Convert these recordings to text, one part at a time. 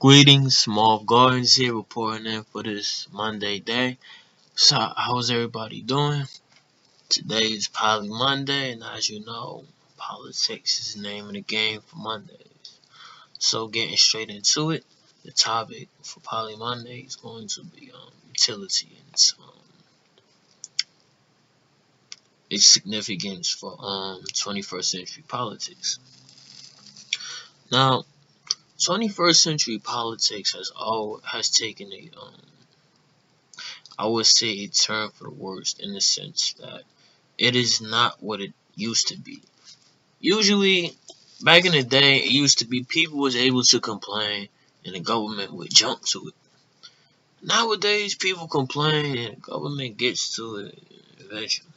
Greetings, Small Gardens here reporting in for this Monday day. So, how's everybody doing? Today is Poly Monday, and as you know, politics is the name of the game for Mondays. So, getting straight into it, the topic for Poly Monday is going to be utility and its significance for 21st century politics. Now, 21st century politics has taken a I would say a turn for the worst in the sense that it is not what it used to be. Usually, back in the day, it used to be people was able to complain and the government would jump to it. Nowadays, people complain and the government gets to it eventually.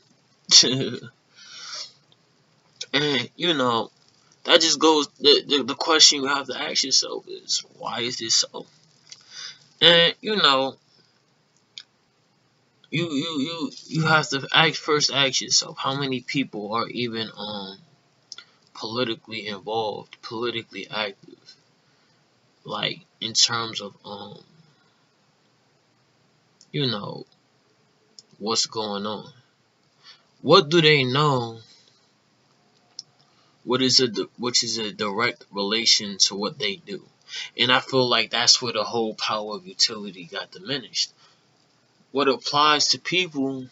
And, that just goes, the question you have to ask yourself is, why is this so? And, you have to ask yourself, how many people are even politically involved, politically active, like in terms of what's going on. What do they know? Which is a direct relation to what they do. And I feel like that's where the whole power of utility got diminished. What applies to people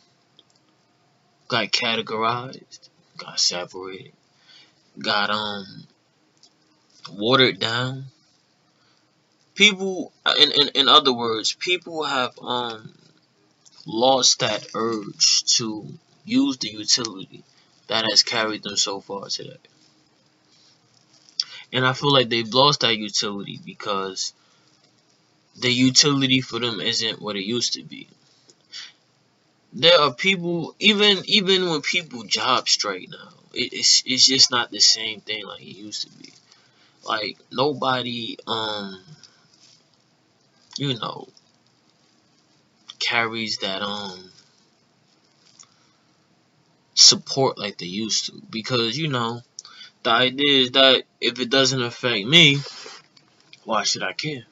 got categorized, got separated, got watered down. People, in other words, people have lost that urge to use the utility that has carried them so far today. And I feel like they've lost that utility because the utility for them isn't what it used to be. There are people, even when people job straight now, it's just not the same thing like it used to be. Like nobody carries that support like they used to, because the idea is that if it doesn't affect me, why should I care?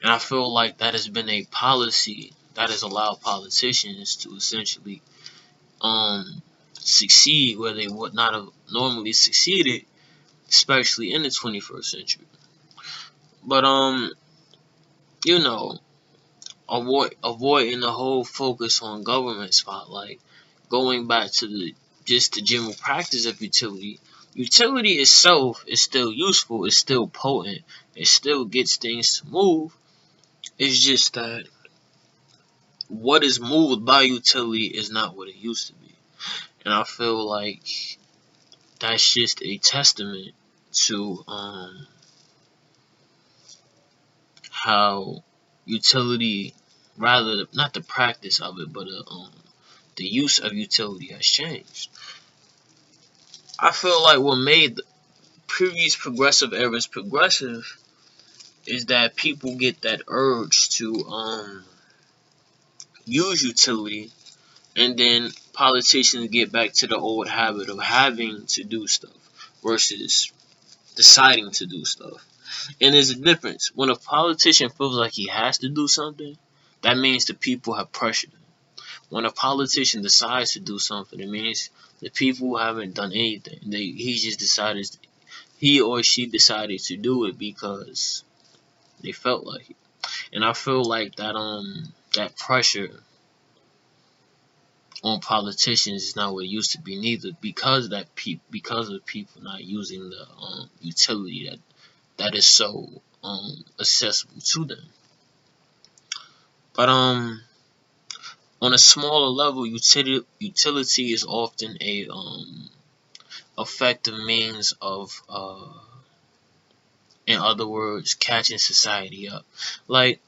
And I feel like that has been a policy that has allowed politicians to essentially succeed where they would not have normally succeeded, especially in the 21st century. But avoiding the whole focus on government spotlight, going back to the general practice of utility. Utility itself is still useful, it's still potent, it still gets things to move. It's just that what is moved by utility is not what it used to be. And I feel like that's just a testament to how utility, rather not the practice of it, but the use of utility has changed. I feel like what made the previous progressive eras progressive is that people get that urge to use utility, and then politicians get back to the old habit of having to do stuff versus deciding to do stuff. And there's a difference. When a politician feels like he has to do something, that means the people have pressured him. When a politician decides to do something, it means the people haven't done anything. He or she decided to do it because they felt like it. And I feel like that pressure on politicians is not what it used to be neither, because of people not using the utility that is so accessible to them. But on a smaller level, utility is often a effective means of in other words, catching society up. Like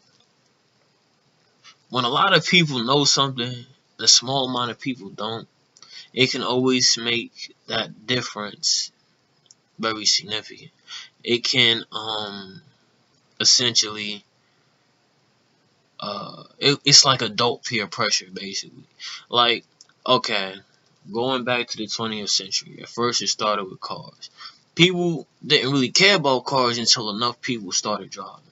when a lot of people know something, a small amount of people don't, it can always make that difference very significant. It can essentially it's like adult peer pressure basically. Like, okay, going back to the 20th century, at first it started with cars. People didn't really care about cars until enough people started driving.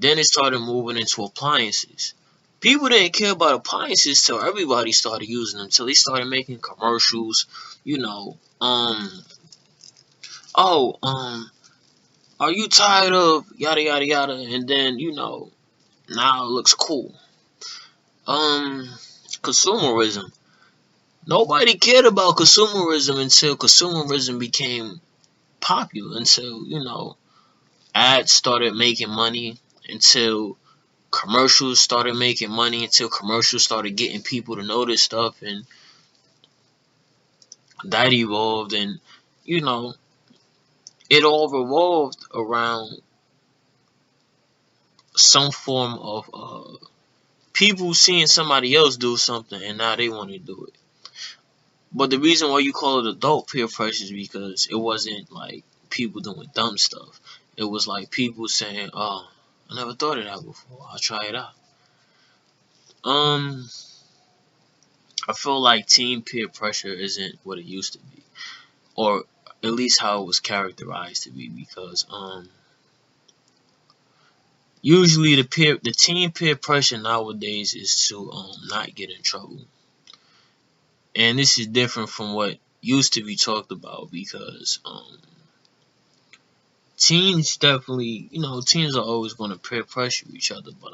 Then it started moving into appliances. People didn't care about appliances till everybody started using them. Till they started making commercials, you know. Oh, are you tired of yada yada yada? And then now it looks cool. Consumerism. Nobody cared about consumerism until consumerism became popular. Until ads started making money. Until commercials started making money. Until commercials started getting people to notice stuff, and that evolved, and you know it all revolved around some form of people seeing somebody else do something and now they want to do it. But the reason why you call it adult peer pressure is because it wasn't like people doing dumb stuff. It was like people saying, "Oh, I never thought of that before. I'll try it out." Um, I feel like teen peer pressure isn't what it used to be, or at least how it was characterized to be, because usually the teen peer pressure nowadays is to not get in trouble. And this is different from what used to be talked about, because teens definitely, teens are always going to peer pressure each other. But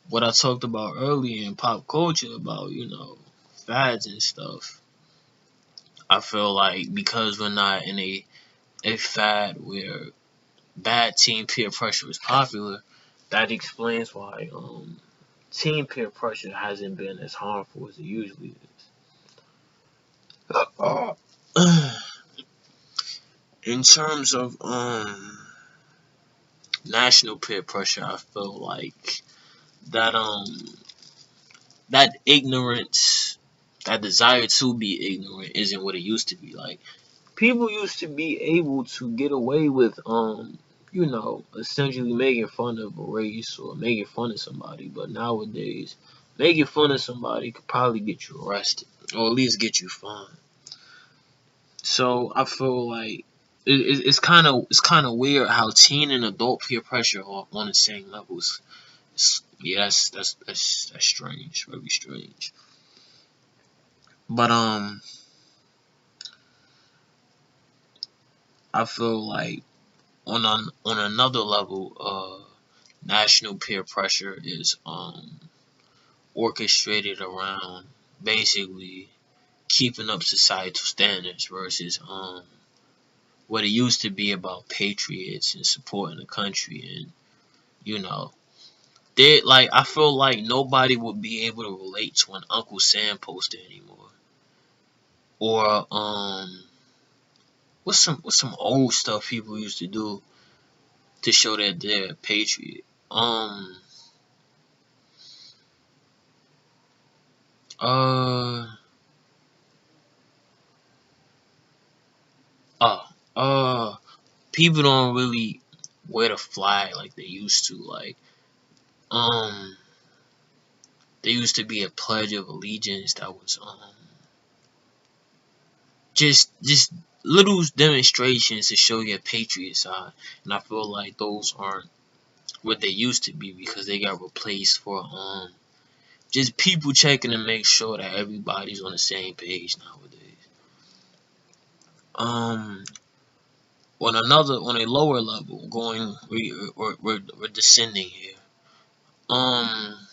what I talked about earlier in pop culture about, fads and stuff, I feel like because we're not in a fad where bad teen peer pressure is popular, that explains why teen peer pressure hasn't been as harmful as it usually is. In terms of national peer pressure, I feel like that that ignorance, that desire to be ignorant, isn't what it used to be. Like, people used to be able to get away with essentially making fun of a race or making fun of somebody, but nowadays making fun of somebody could probably get you arrested or at least get you fined. So I feel like it's kind of weird how teen and adult peer pressure are on the same levels. Yeah, that's strange, very strange. But I feel like on another level, national peer pressure is orchestrated around basically keeping up societal standards versus what it used to be about patriots and supporting the country. And you know I feel like nobody would be able to relate to an Uncle Sam poster anymore. Or what's some old stuff people used to do to show that they're a patriot. Uh uh People don't really wear the flag like they used to. Like um there used to be a pledge of allegiance that was just little demonstrations to show your patriot side, and I feel like those aren't what they used to be because they got replaced for just people checking to make sure that everybody's on the same page nowadays. Um, on a lower level, we're descending here. Um,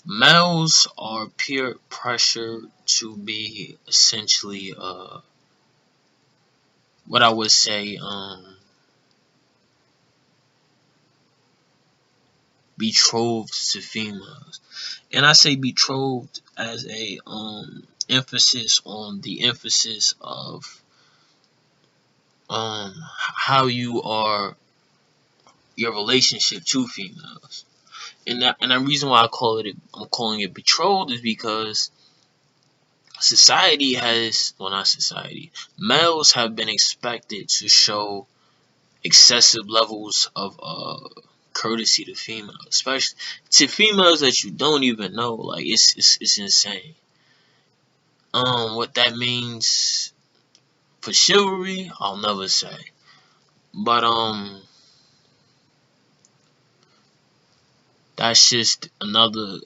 Males are peer pressured to be essentially what I would say betrothed to females. And I say betrothed as a emphasis on the emphasis of how you are, your relationship to females. And the reason why I'm calling it betrothed is because society has, well, not society, males have been expected to show excessive levels of courtesy to females, especially to females that you don't even know. Like, it's insane. What that means for chivalry, I'll never say. But that's just another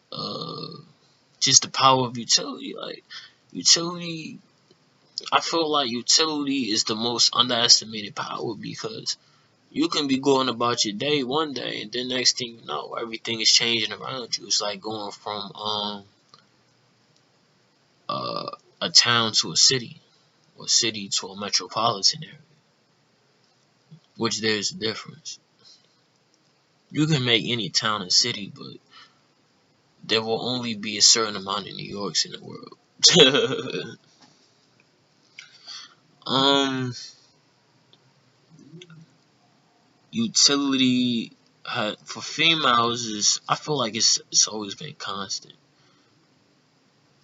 just the power of utility. Like utility, I feel like utility is the most underestimated power because you can be going about your day one day, and then next thing you know, everything is changing around you. It's like going from uh, a town to a city, or city to a metropolitan area, which there's a difference. You can make any town a city, but there will only be a certain amount of New Yorks in the world. um, utility for females is, I feel like it's always been constant.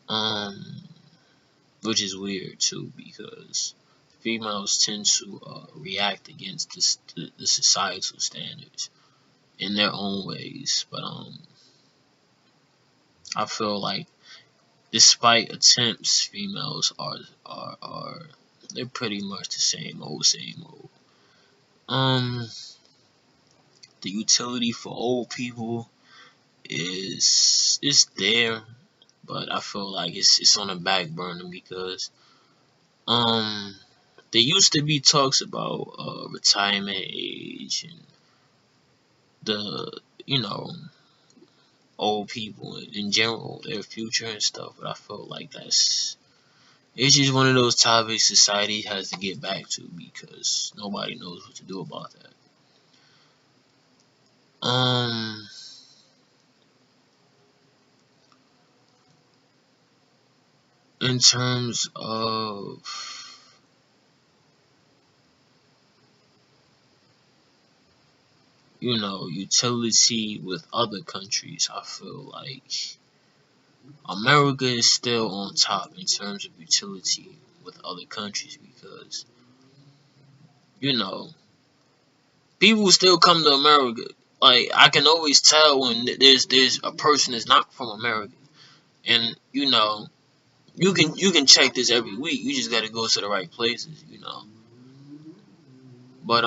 Um, which is weird too because females tend to react against the societal standards in their own ways. But I feel like despite attempts, females are they're pretty much the same old, same old. Um, the utility for old people is there, but I feel like it's on the back burner because um there used to be talks about retirement age and the you know old people in general, their future and stuff. But I feel like it's just one of those topics society has to get back to because nobody knows what to do about that. Um, in terms of utility with other countries, I feel like America is still on top in terms of utility with other countries because you know people still come to America. Like I can always tell when there's a person that's not from America, and you can check this every week. You just got to go to the right places. But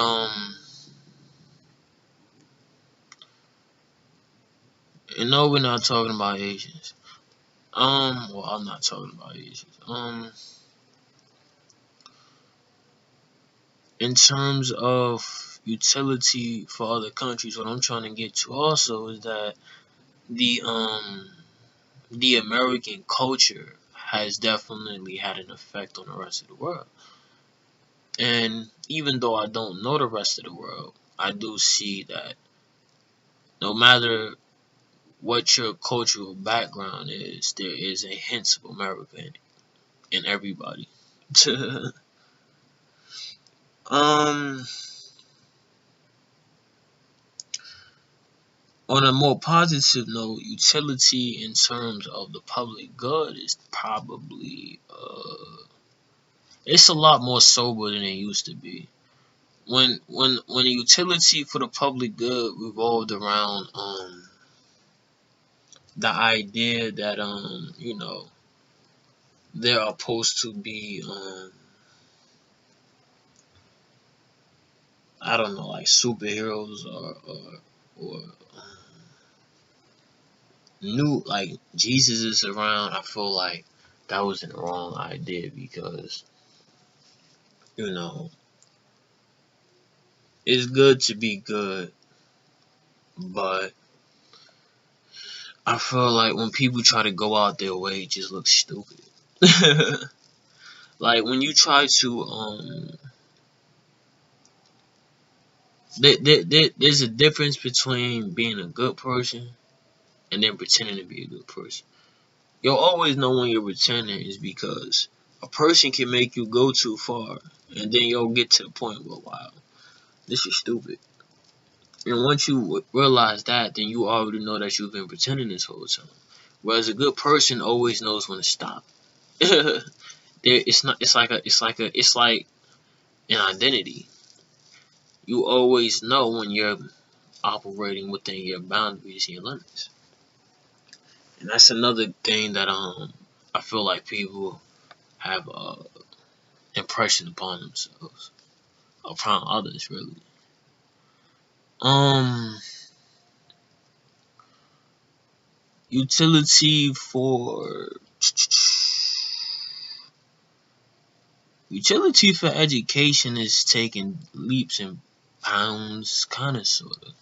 we're not talking about Asians. Well, I'm not talking about Asians. In terms of utility for other countries, what I'm trying to get to also is that the um the American culture has definitely had an effect on the rest of the world. And even though I don't know the rest of the world, I do see that no matter what your cultural background is, there is a hint of America in everybody. um, on a more positive note, utility in terms of the public good is probably it's a lot more sober than it used to be. When the utility for the public good revolved around the idea that there are supposed to be I don't know, like superheroes or new, like Jesus is around. I feel like that was the wrong idea because you know it's good to be good, but I feel like when people try to go out their way, it just looks stupid. Like when you try to there's a difference between being a good person and then pretending to be a good person. You'll always know when you're pretending is because a person can make you go too far, and then you'll get to the point where, wow, this is stupid. And once you realize that, then you already know that you've been pretending this whole time. Whereas a good person always knows when to stop. It's not. It's like an identity. You always know when you're operating within your boundaries and your limits. And that's another thing that I feel like people have impression upon themselves, upon others really. Um utility for utility for education is taking leaps and bounds, kind of, sort of,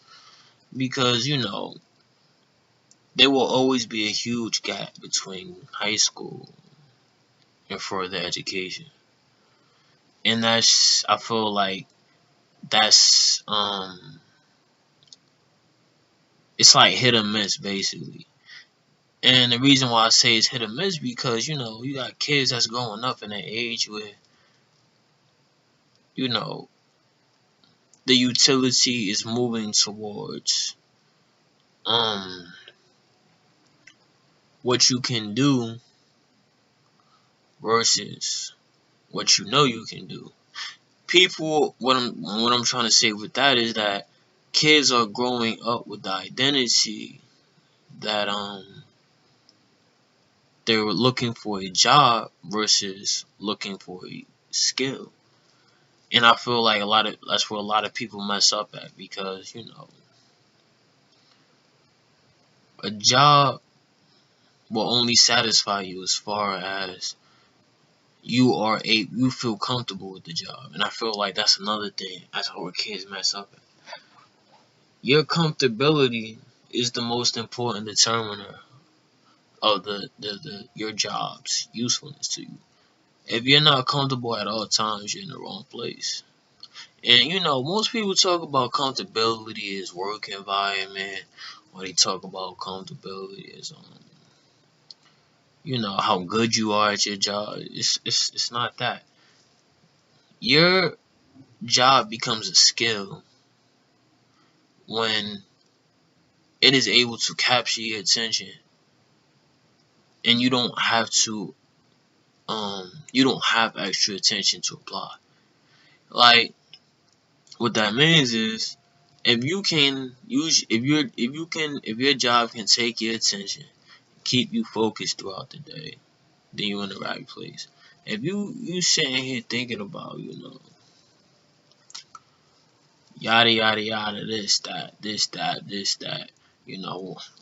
because there will always be a huge gap between high school and further education, and I feel like that's it's like hit or miss basically. And the reason why I say it's hit or miss because you got kids that's growing up in an age where you know the utility is moving towards um what you can do versus what you can do. People, what I'm trying to say with that is that kids are growing up with the identity that they're looking for a job versus looking for a skill. And I feel like that's where a lot of people mess up at, because a job will only satisfy you as far as you feel comfortable with the job. And I feel like that's another thing. That's where kids mess up at. Your comfortability is the most important determiner of your job's usefulness to you. If you're not comfortable at all times, you're in the wrong place. And most people talk about comfortability as work environment, or they talk about comfortability as how good you are at your job. It's not that. Your job becomes a skill when it is able to capture your attention, and you don't have extra attention to apply. Like, what that means is, if your job can take your attention, keep you focused throughout the day, then you're in the right place. If you sitting here thinking about yada yada yada, this that,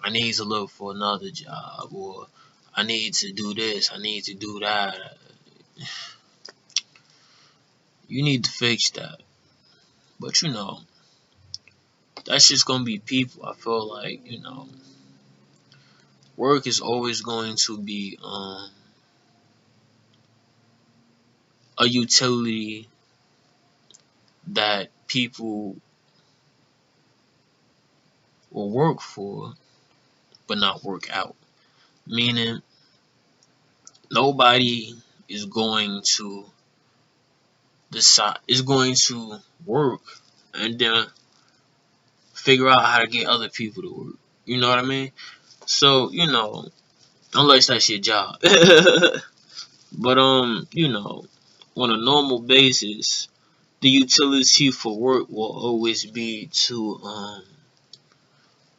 I need to look for another job, or I need to do this, I need to do that. You need to fix that. But that's just gonna be people. I feel like work is always going to be a utility that people will work for, but not work out. Meaning, nobody is going to work and then figure out how to get other people to work. You know what I mean? So, unless that's your job. But on a normal basis, the utility for work will always be to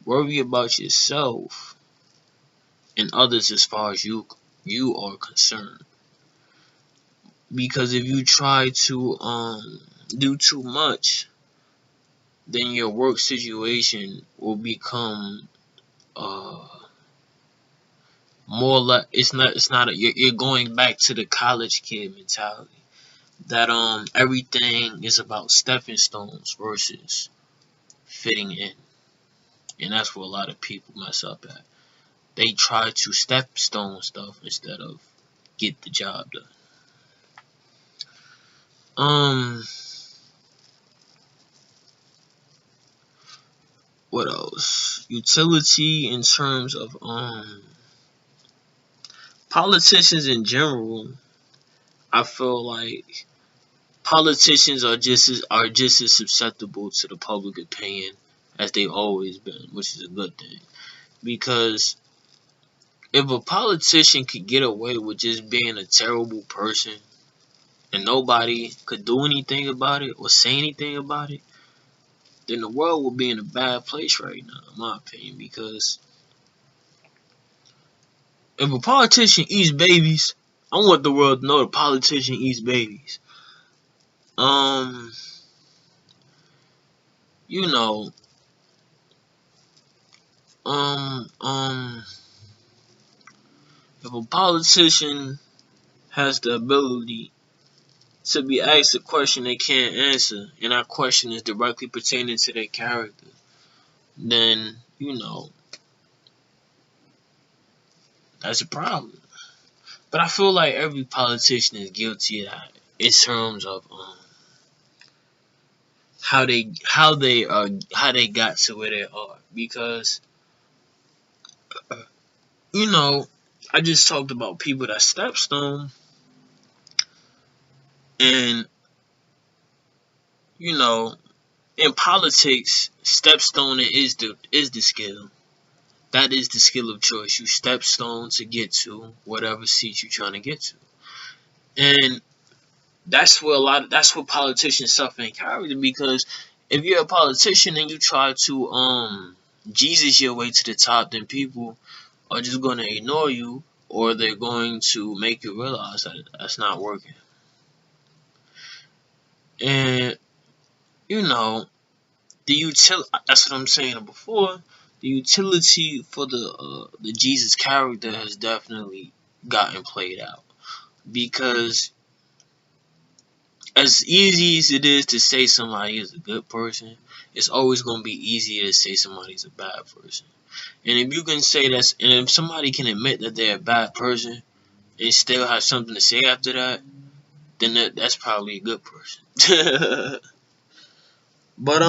worry about yourself and others as far as you are concerned. Because if you try to do too much, then your work situation will become more like you're going back to the college kid mentality, that everything is about stepping stones versus fitting in. And that's where a lot of people mess up at. They try to step stone stuff instead of get the job done. What else? Utility in terms of politicians in general. I feel like politicians are just as susceptible to the public opinion as they've always been, which is a good thing. Because if a politician could get away with just being a terrible person and nobody could do anything about it or say anything about it, then the world would be in a bad place right now, in my opinion. Because if a politician eats babies, I want the world to know the politician eats babies. Um, you know, um, um, if a politician has the ability to be asked a question they can't answer, and that question is directly pertaining to their character, then, that's a problem. But I feel like every politician is guilty of that in terms of how they got to where they are. Because I just talked about people that stepstone, and in politics, stepstoning is the skill. That is the skill of choice. You stepstone to get to whatever seat you're trying to get to, and that's what politicians suffer in character. Because if you're a politician and you try to Jesus your way to the top, then people are just going to ignore you, or they're going to make you realize that that's not working. And that's what I'm saying before. The utility for the Jesus character has definitely gotten played out, because as easy as it is to say somebody is a good person, it's always going to be easier to say somebody's a bad person. And if you can say and if somebody can admit that they're a bad person and still have something to say after that, then that's probably a good person. But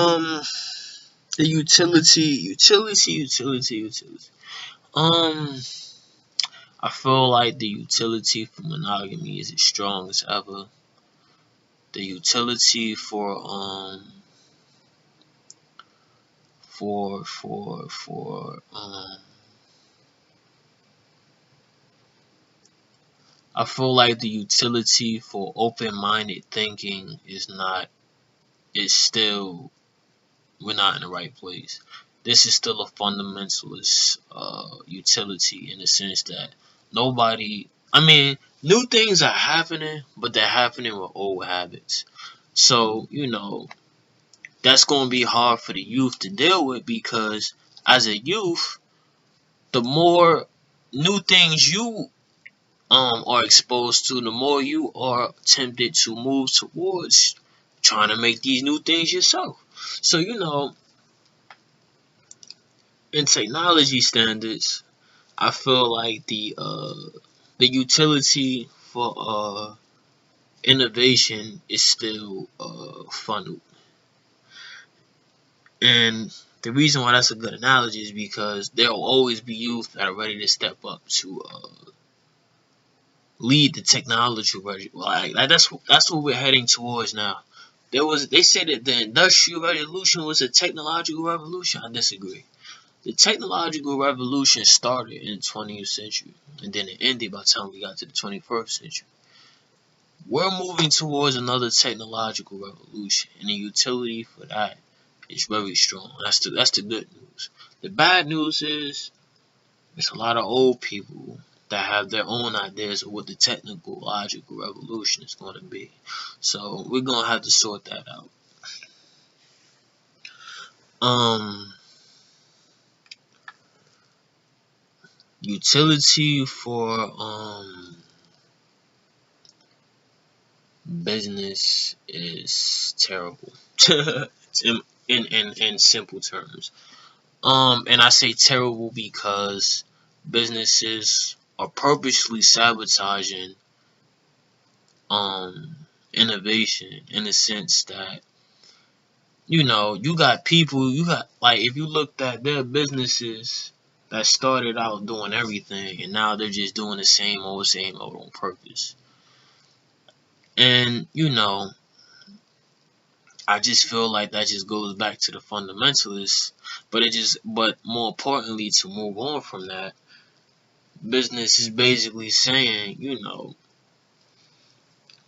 the utility. Um, I feel like the utility for monogamy is as strong as ever. The utility for I feel like the utility for open-minded thinking is still, we're not in the right place. This is still a fundamentalist utility, in the sense that new things are happening, but they're happening with old habits. So, that's going to be hard for the youth to deal with, because as a youth, the more new things you are exposed to, the more you are tempted to move towards trying to make these new things yourself. So, in technology standards, I feel like the utility for innovation is still funneled. And the reason why that's a good analogy is because there will always be youth that are ready to step up to lead the technology. Like that's what we're heading towards now. They said that the industrial revolution was a technological revolution. I disagree. The technological revolution started in the 20th century, and then it ended by the time we got to the 21st century. We're moving towards another technological revolution, and the utility for that is very strong. That's the good news. The bad news is there's a lot of old people that have their own ideas of what the technological revolution is going to be. So we're going to have to sort that out. Utility for business is terrible. in simple terms. And I say terrible because businesses are purposely sabotaging innovation, in the sense that you got people, like, if you looked at their businesses that started out doing everything, and now they're just doing the same old on purpose. And I just feel like that just goes back to the fundamentalists. But more importantly, to move on from that, business is basically saying,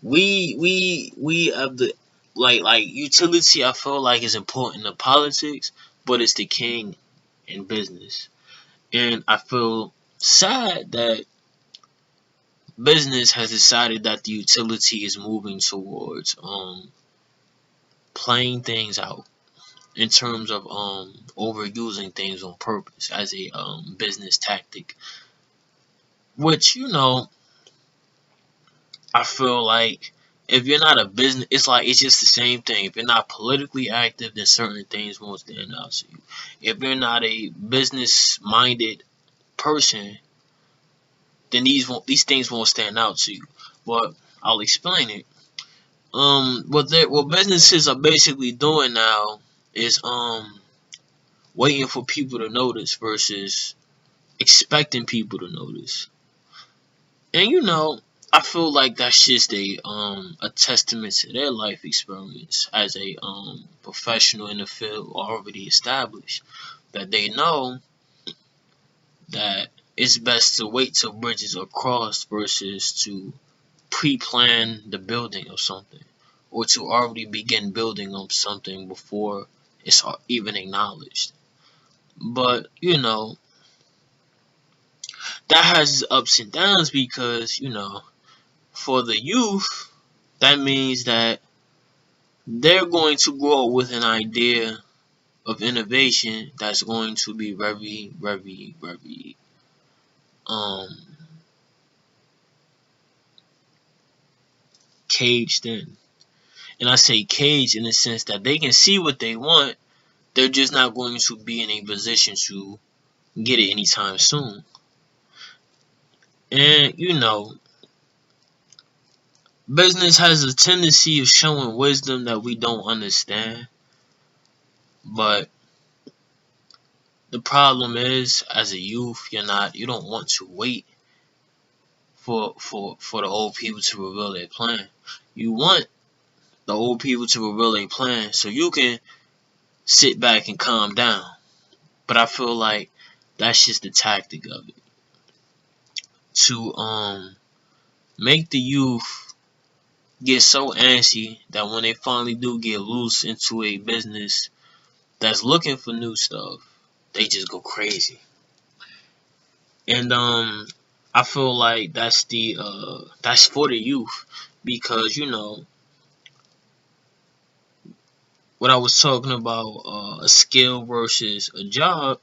we have the, like utility. I feel like is important to politics, but it's the king in business. And I feel sad that business has decided that the utility is moving towards playing things out, in terms of overusing things on purpose as a business tactic. Which, I feel like if you're not a business, it's like it's just the same thing. If you're not politically active, then certain things won't stand out to you. If you're not a business minded person, then these things won't stand out to you. But I'll explain it. What businesses are basically doing now is waiting for people to notice versus expecting people to notice. And I feel like that's just a testament to their life experience as a professional in the field already established, that they know that it's best to wait till bridges are crossed versus to pre-plan the building of something, or to already begin building on something before it's even acknowledged. But that has its ups and downs because for the youth, that means that they're going to grow up with an idea of innovation that's going to be very, very, very um caged in. And I say caged in the sense that they can see what they want, they're just not going to be in a position to get it anytime soon. And business has a tendency of showing wisdom that we don't understand. But the problem is, as a youth, you don't want to wait for the old people to reveal their plan. You want the old people to reveal their plan so you can sit back and calm down. But I feel like that's just the tactic of it, to make the youth get so antsy that when they finally do get loose into a business that's looking for new stuff, they just go crazy. And I feel like that's for the youth, because what I was talking about, a skill versus a job.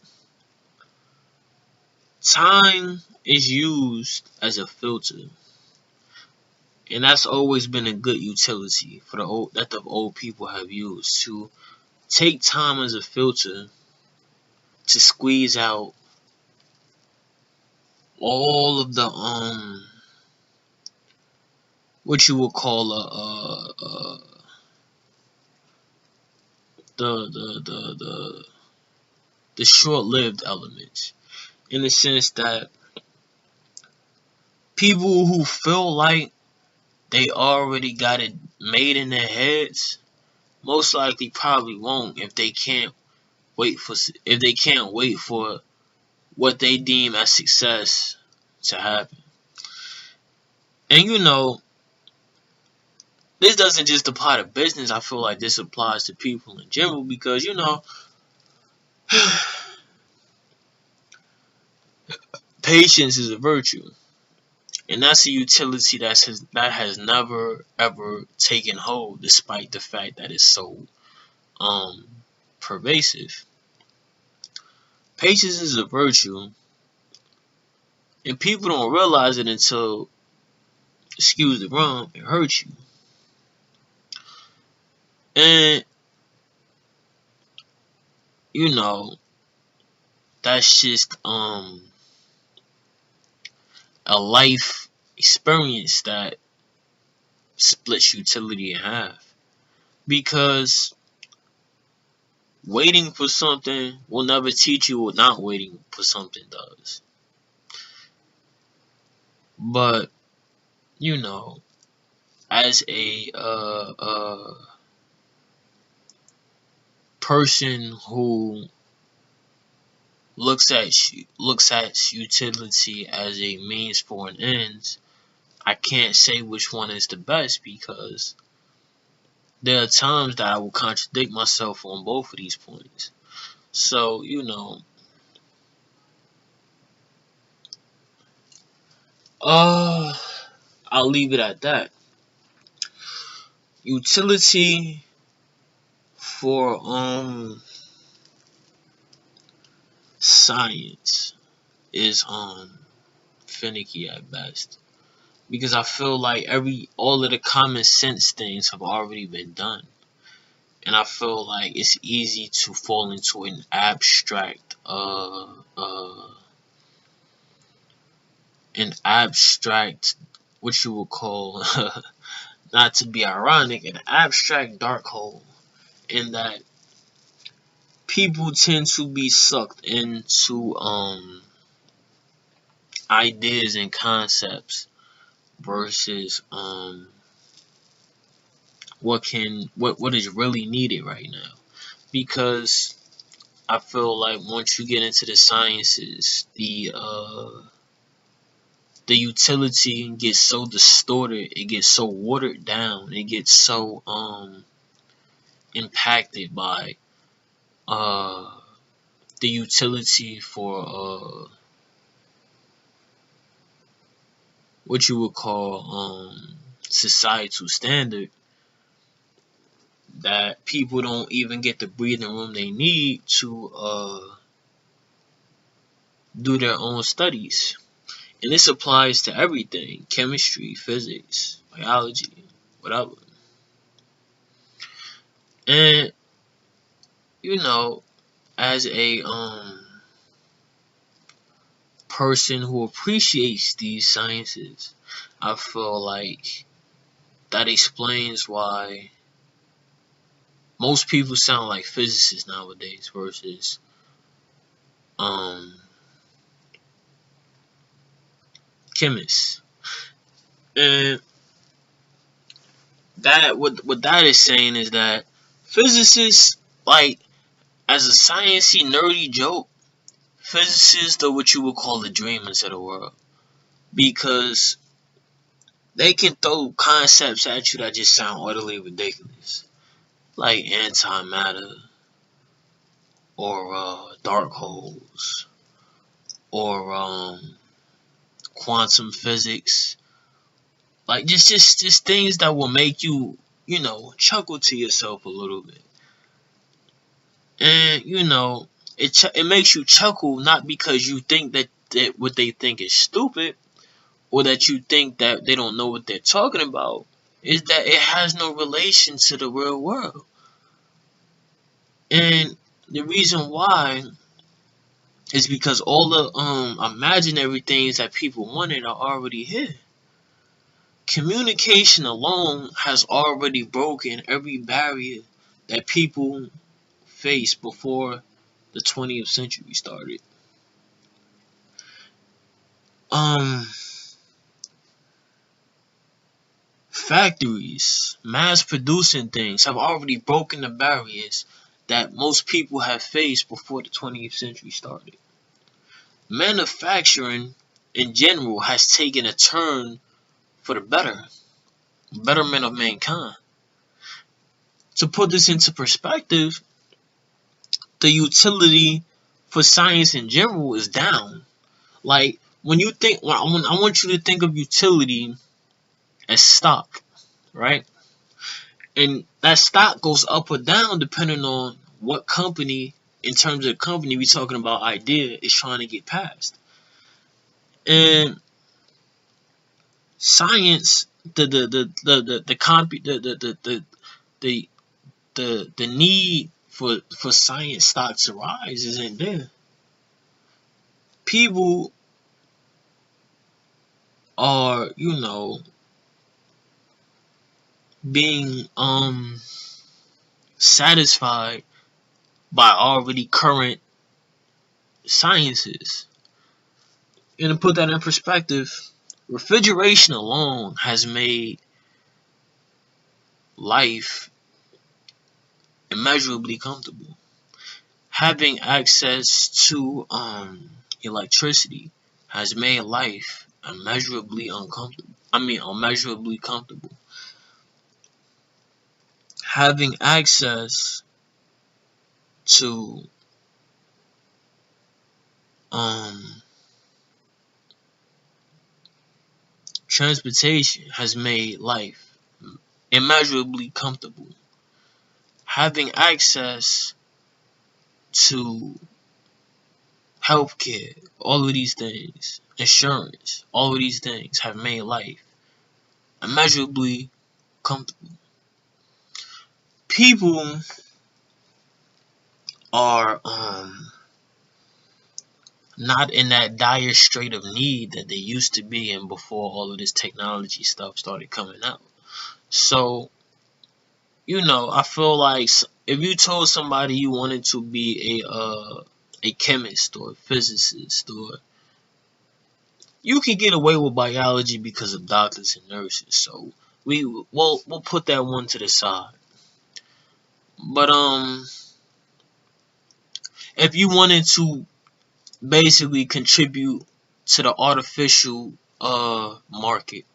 Time is used as a filter, and that's always been a good utility for the old people have used, to take time as a filter to squeeze out all of the what you would call the the short-lived elements, in the sense that people who feel like they already got it made in their heads most likely probably won't if they can't wait for what they deem as success to happen. And this doesn't just apply to business. I feel like this applies to people in general, because patience is a virtue, and that's a utility that has never ever taken hold, despite the fact that it's so um pervasive. Patience is a virtue, and people don't realize it until, excuse the wrong, it hurts you. And you know, that's just a life experience that splits utility in half. Because waiting for something will never teach you what not waiting for something does. But as a person who looks at utility as a means for an end, I can't say which one is the best, because there are times that I will contradict myself on both of these points. So, uh, I'll leave it at that. Utility for science is finicky at best. Because I feel like all of the common sense things have already been done. And I feel like it's easy to fall into an abstract, what you would call, not to be ironic, an abstract dark hole, in that people tend to be sucked into ideas and concepts versus what is really needed right now. Because I feel like once you get into the sciences, the utility gets so distorted, it gets so watered down, it gets so impacted by uh the utility for what you would call societal standard, that people don't even get the breathing room they need to do their own studies. And this applies to everything: chemistry, physics, biology, whatever. And you know, as a person who appreciates these sciences, I feel like that explains why most people sound like physicists nowadays versus um chemists. And that what that is saying is that physicists, like, as a sciencey nerdy joke, physicists are what you would call the dreamers of the world, because they can throw concepts at you that just sound utterly ridiculous, like antimatter, or dark holes, or quantum physics, like just things that will make you, chuckle to yourself a little bit. And it makes you chuckle, not because you think that what they think is stupid, or that you think that they don't know what they're talking about. Is that it has no relation to the real world. And the reason why is because all the imaginary things that people wanted are already here. Communication alone has already broken every barrier that people faced before the 20th century started. Um, Factories, mass producing things, have already broken the barriers that most people have faced before the 20th century started. Manufacturing in general has taken a turn for the betterment of mankind. To put this into perspective, the utility for science in general is down. Like, I want you to think of utility as stock, right? And that stock goes up or down depending on what company, in terms of company, we talking about idea, is trying to get past. And science, the need for science stock to rise isn't there. People are, being satisfied by already current sciences. And to put that in perspective, refrigeration alone has made life immeasurably comfortable. Having access to electricity has made life immeasurably uncomfortable. Immeasurably comfortable. Having access to transportation has made life immeasurably comfortable. Having access to healthcare, all of these things insurance, all of these things have made life immeasurably comfortable. People are not in that dire strait of need that they used to be in before all of this technology stuff started coming out. So, I feel like if you told somebody you wanted to be a chemist or a physicist, or you can get away with biology because of doctors and nurses. So we'll put that one to the side. But if you wanted to basically contribute to the artificial market,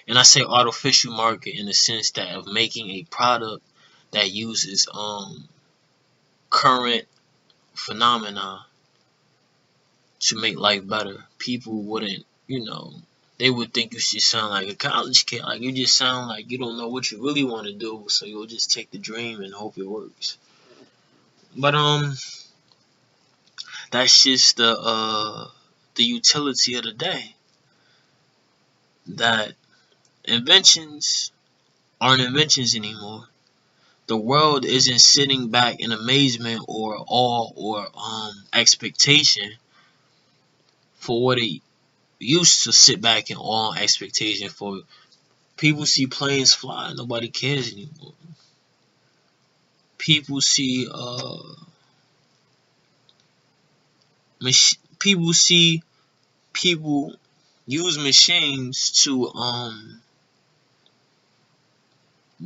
and I say artificial market in the sense that of making a product that uses current phenomena to make life better, people wouldn't, they would think you should sound like a college kid. Like, you just sound like you don't know what you really want to do, so you'll just take the dream and hope it works. But that's just the utility of the day. That inventions aren't inventions anymore. The world isn't sitting back in amazement or awe or expectation for what it used to sit back in awe and expectation for. People see planes fly, nobody cares anymore. People see people see people use machines to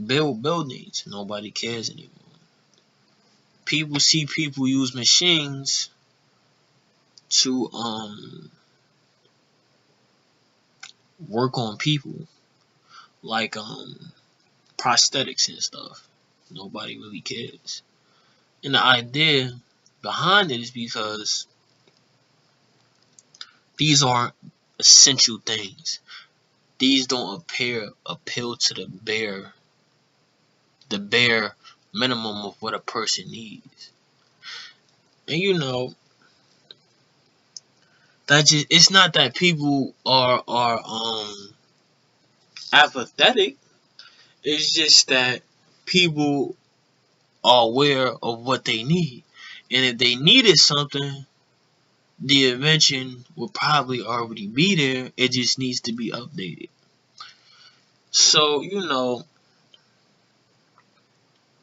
build buildings. Nobody cares anymore. People see people use machines to work on people, like prosthetics and stuff. Nobody really cares. And the idea behind it is because these aren't essential things. These don't appeal to the bare minimum of what a person needs. And that just, it's not that people are apathetic. It's just that people are aware of what they need. And if they needed something, the invention will probably already be there. It just needs to be updated. So,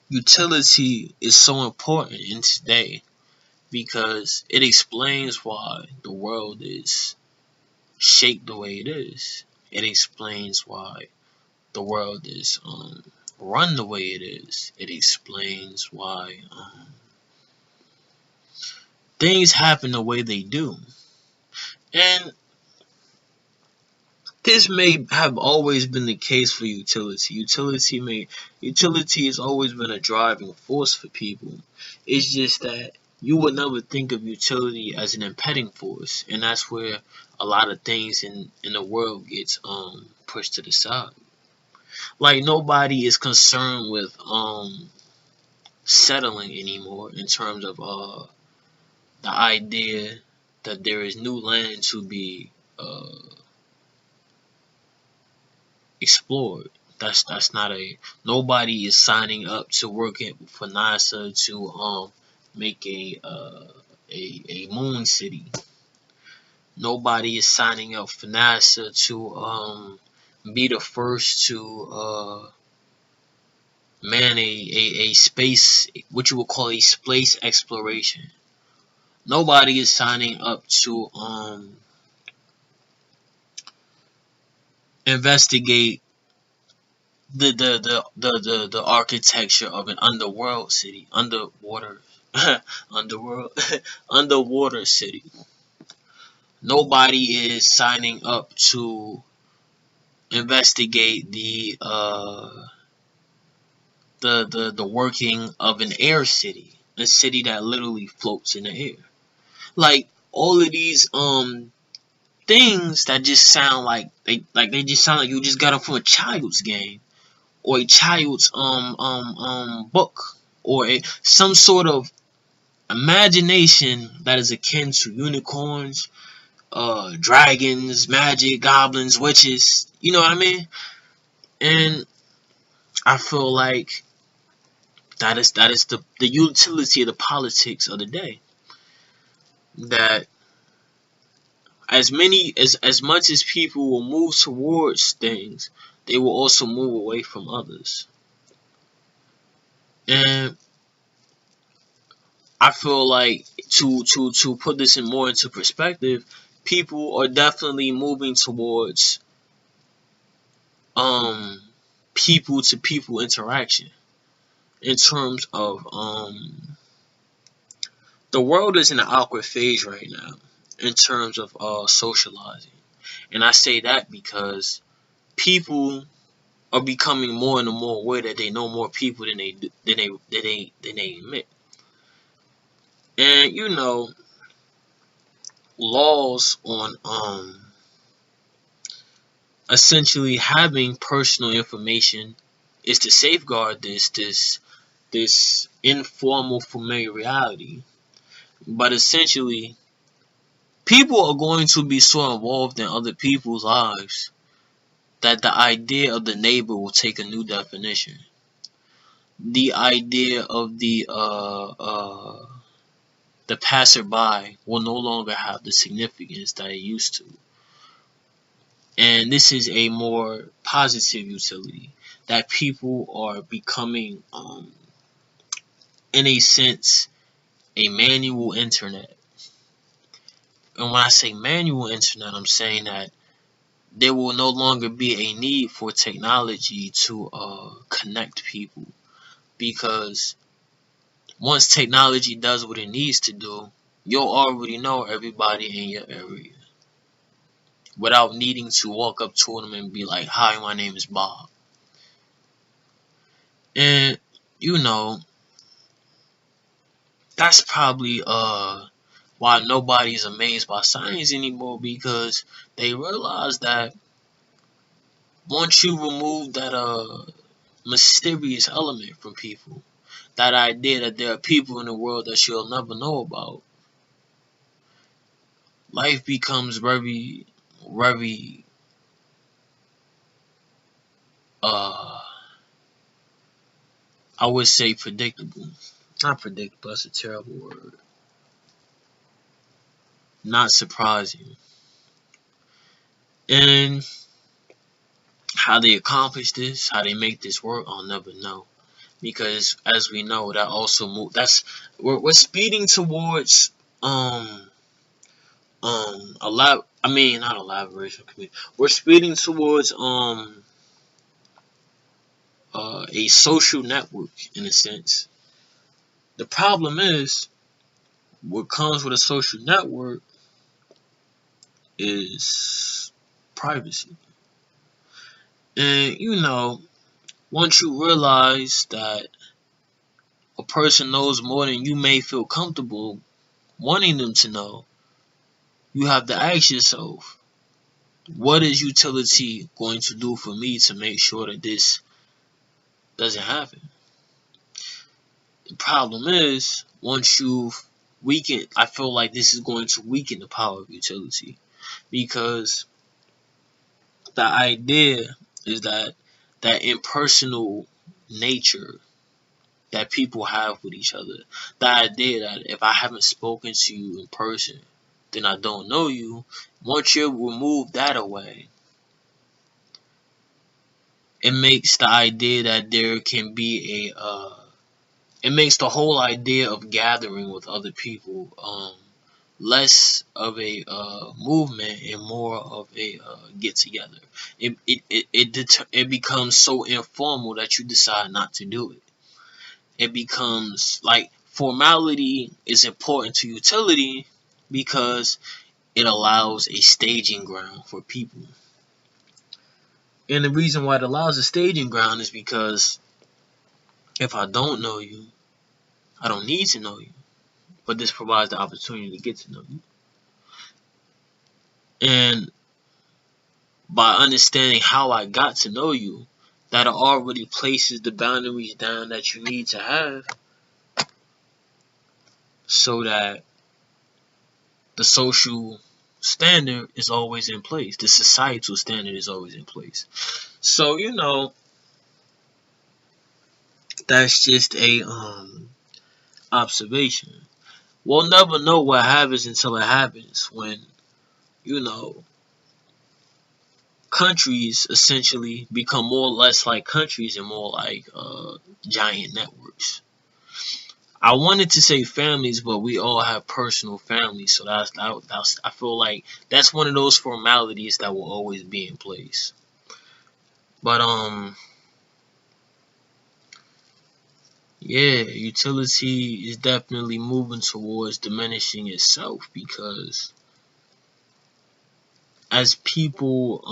utility is so important in today because it explains why the world is shaped the way it is. It explains why the world is run the way it is. It explains why things happen the way they do. And this may have always been the case for utility. Utility has always been a driving force for people. It's just that you would never think of utility as an impeding force, and that's where a lot of things in the world gets pushed to the side. Like, nobody is concerned with settling anymore in terms of the idea that there is new land to be explored. That's not nobody is signing up to work for NASA to make a moon city. Nobody is signing up for NASA to be the first to man a space, what you would call a space exploration. Nobody is signing up to investigate the architecture of an underworld city, underwater city. Nobody is signing up to investigate the working of an air city, a city that literally floats in the air. Like, all of these things that just sound like they just sound like you just got them from a child's game, or a child's book, or some sort of imagination that is akin to unicorns, dragons, magic, goblins, witches. You know what I mean? And I feel like that is the utility of the politics of the day. That as much as people will move towards things, they will also move away from others. And I feel like to put this in more into perspective, people are definitely moving towards um people to people interaction in terms of the world is in an awkward phase right now in terms of socializing. And I say that because people are becoming more and more aware that they know more people than they admit. And laws on essentially having personal information is to safeguard this informal familiarity. But essentially, people are going to be so involved in other people's lives that the idea of the neighbor will take a new definition. The idea of the passerby will no longer have the significance that it used to. And this is a more positive utility that people are becoming, in a sense, a manual internet. And when I say manual internet, I'm saying that there will no longer be a need for technology to connect people, because once technology does what it needs to do, you'll already know everybody in your area without needing to walk up to them and be like, "Hi, my name is Bob." And you know, that's probably why nobody's amazed by science anymore, because they realize that once you remove that mysterious element from people, that idea that there are people in the world that you'll never know about, life becomes very, very I would say predictable. Not predictable, that's a terrible word. Not surprising. And how they accomplish this, how they make this work, I'll never know. Because as we know, that also we're speeding towards a lab I mean not elaboration community. We're speeding towards a social network in a sense. The problem is what comes with a social network is privacy. And once you realize that a person knows more than you may feel comfortable wanting them to know, you have to ask yourself, what is utility going to do for me to make sure that this doesn't happen? The problem is, once you've weakened, I feel like this is going to weaken the power of utility, because the idea is that impersonal nature that people have with each other, the idea that if I haven't spoken to you in person, then I don't know you. Once you remove that away, it makes the idea that there can be it makes the whole idea of gathering with other people less of a movement and more of a get together. It becomes so informal that you decide not to do it. It becomes like formality is important to utility because it allows a staging ground for people. And the reason why it allows a staging ground is because if I don't know you, I don't need to know you. But this provides the opportunity to get to know you. And by understanding how I got to know you, that already places the boundaries down that you need to have so that the social standard is always in place. The societal standard is always in place. So, that's just a observation. We'll never know what happens until it happens, when, you know, countries essentially become more or less like countries and more like giant networks. I wanted to say families, but we all have personal families, so that's I feel like that's one of those formalities that will always be in place. But yeah, utility is definitely moving towards diminishing itself, because as people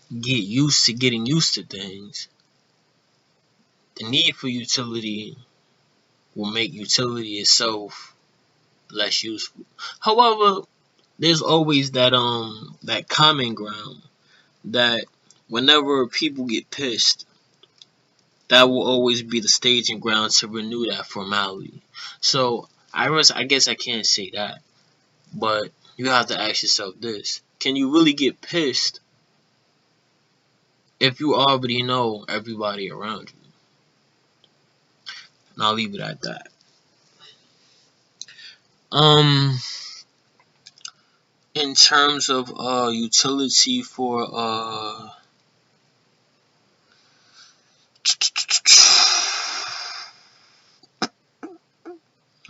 get used to getting used to things, the need for utility will make utility itself less useful. However, there's always that common ground that whenever people get pissed, that will always be the staging ground to renew that formality. So I guess I can't say that, but you have to ask yourself this: can you really get pissed if you already know everybody around you? And I'll leave it at that. Um, in terms of utility for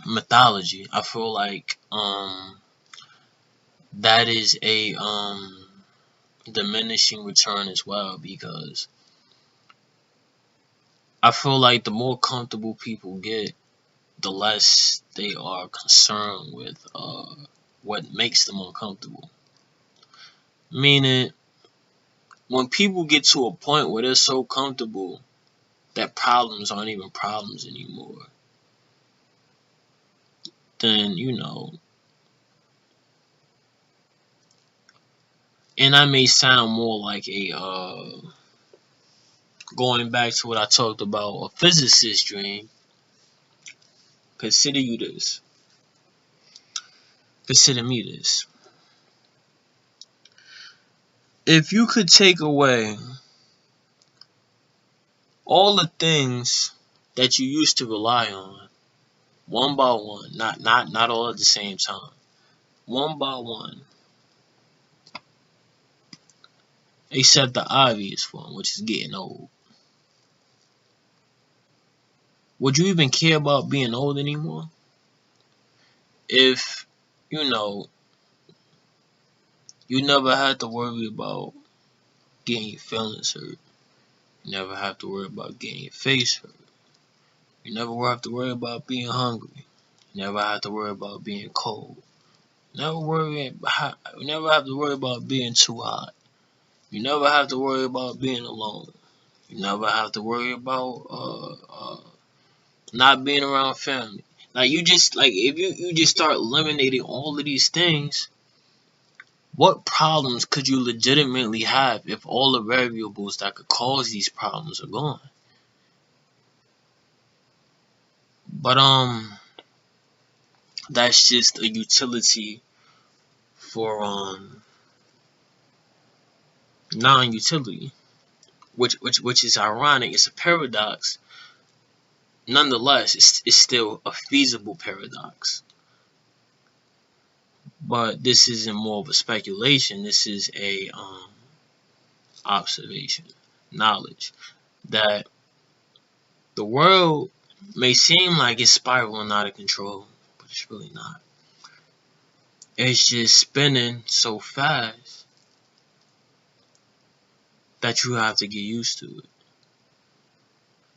mythology, I feel like that is a diminishing return as well, because I feel like the more comfortable people get, the less they are concerned with what makes them uncomfortable. Meaning, when people get to a point where they're so comfortable that problems aren't even problems anymore, then, and I may sound more like a going back to what I talked about, a physicist dream. Consider you this. Consider me this. If you could take away all the things that you used to rely on, one by one, not all at the same time, one by one, except the obvious one, which is getting old. Would you even care about being old anymore? If, you know, you never had to worry about getting your feelings hurt. You never have to worry about getting your face hurt. You never have to worry about being hungry. You never have to worry about being cold. You never have to worry about being too hot. You never have to worry about being alone. You never have to worry about not being around family. Like, you just, like, if you just start eliminating all of these things, what problems could you legitimately have if all the variables that could cause these problems are gone? But that's just a utility for non-utility, which is ironic. It's a paradox. Nonetheless, it's still a feasible paradox. But this isn't more of a speculation. This is a observation, knowledge that the world may seem like it's spiraling out of control, but it's really not. It's just spinning so fast that you have to get used to it.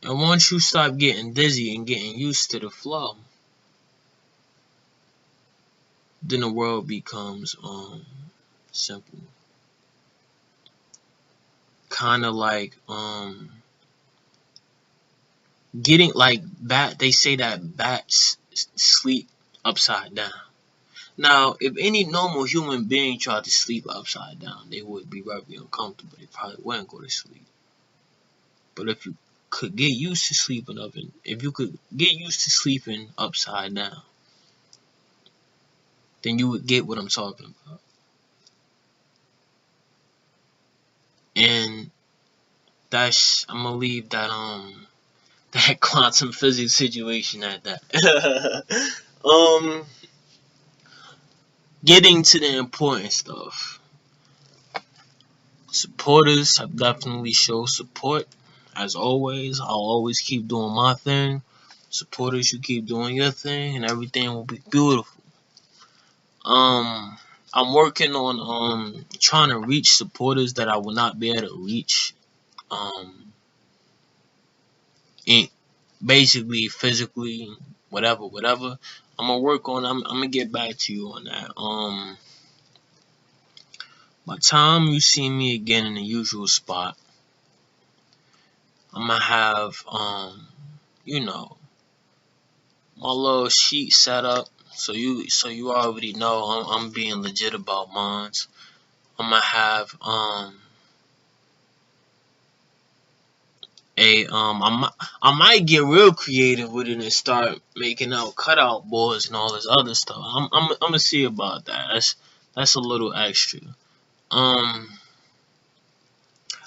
And once you stop getting dizzy and getting used to the flow, then the world becomes simple. Kind of like getting like they say that bats sleep upside down. Now, if any normal human being tried to sleep upside down, they would be very uncomfortable. They probably wouldn't go to sleep. But if you could get used to sleeping upside down, then you would get what I'm talking about. And I'm gonna leave that that quantum physics situation at that. Getting to the important stuff. Supporters have definitely showed support. As always, I'll always keep doing my thing. Supporters, you keep doing your thing, and everything will be beautiful. I'm working on trying to reach supporters that I will not be able to reach. In basically physically, whatever. I'm gonna work on. I'm gonna get back to you on that. By the time you see me again in the usual spot, I'm gonna have you know, my little sheet set up, so you already know I'm being legit about mines. I'm gonna have I might get real creative with it and start making out cutout boards and all this other stuff. I'm gonna see about that. That's a little extra. Um,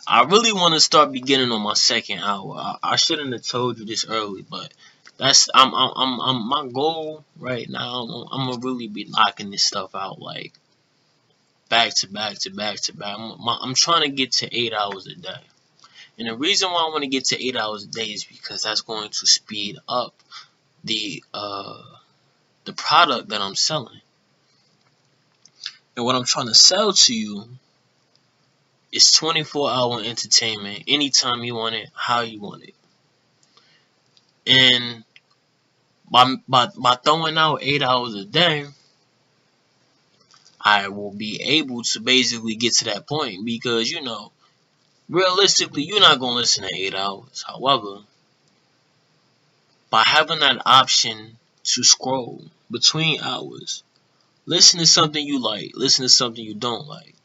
I really want to start beginning on my second hour. I shouldn't have told you this early, but that's I'm my goal right now. I'm gonna really be knocking this stuff out like back to back to back to back. I'm trying to get to 8 hours a day. And the reason why I want to get to 8 hours a day is because that's going to speed up the product that I'm selling. And what I'm trying to sell to you is 24-hour entertainment anytime you want it, how you want it. And by throwing out 8 hours a day, I will be able to basically get to that point because realistically you're not gonna listen to 8 hours. However, by having that option to scroll between hours, listen to something you like, listen to something you don't like.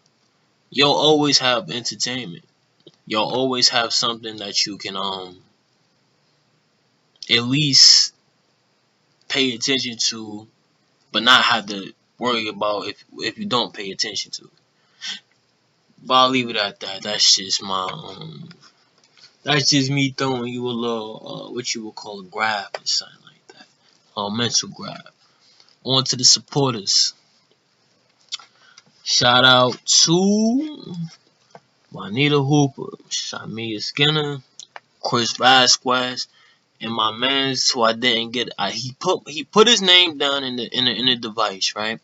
You'll always have entertainment. You'll always have something that you can at least pay attention to, but not have to worry about if you don't pay attention to. But I'll leave it at that. That's just that's just me throwing you a little what you would call a grab or something like that. A mental grab. On to the supporters. Shout out to Juanita Hooper, Shamia Skinner, Chris Vasquez, and my man's who I didn't get. He put his name down in the device, right?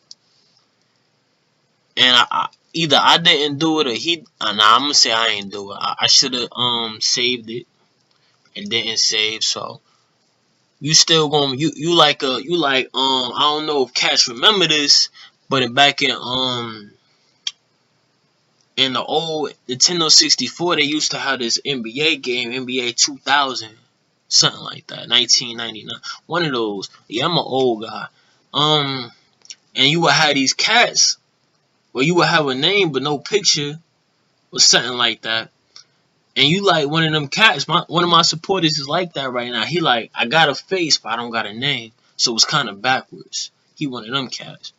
And either I didn't do it or he. Nah, I'm gonna say I ain't do it. I should have saved it and didn't save. So you still gonna you like I don't know if cats remember this, but back in the old Nintendo 64, they used to have this NBA game, NBA 2000, something like that, 1999. One of those. Yeah, I'm an old guy. And you would have these cats, where you would have a name but no picture, or something like that. And you like one of them cats. One of my supporters is like that right now. He like, I got a face, but I don't got a name, so it's kind of backwards. He one of them cats.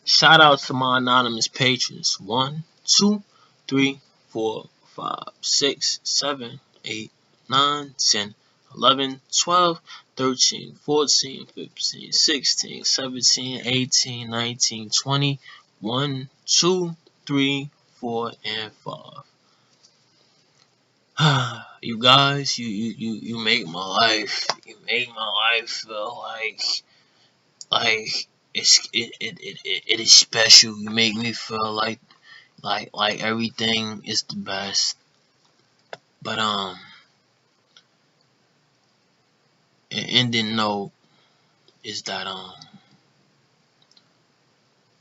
Shout out to my anonymous patrons. 1, 2, 3, 4, 5, 6, 7, 8, 9, 10, 11, 12, 13, 14, 15, 16, 17, 18, 19, 20, 1, 2, 3, 4, and 5. You guys, you make my life. You make my life feel like it is special. You make me feel like everything is the best. But an ending note is that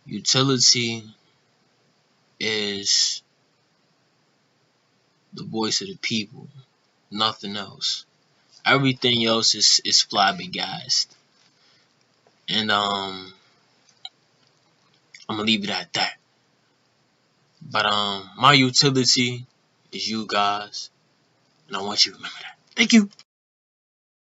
utility is the voice of the people, nothing else. Everything else is flabbergasted. And I'm gonna leave it at that. But my utility is you guys, and I want you to remember that. Thank you.